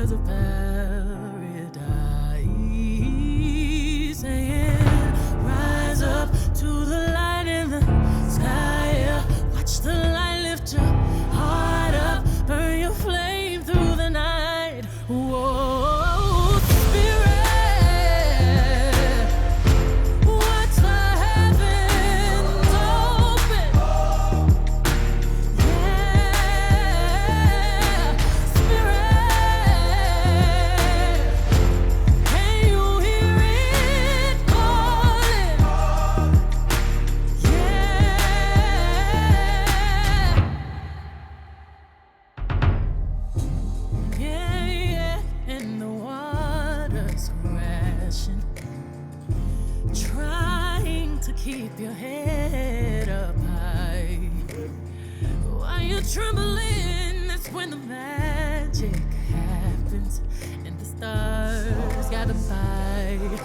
waters of paradise, saying, rise up to the light in the sky. Watch the light lift your heart up, burn your flame through the night. Whoa, spirit, watch the heavens open. Yeah, spirit, can you hear it calling? Yeah, yeah, and the water's crashing, trying to keep your head up high. While you're trembling, that's when the magic happens, and the stars gotta fight.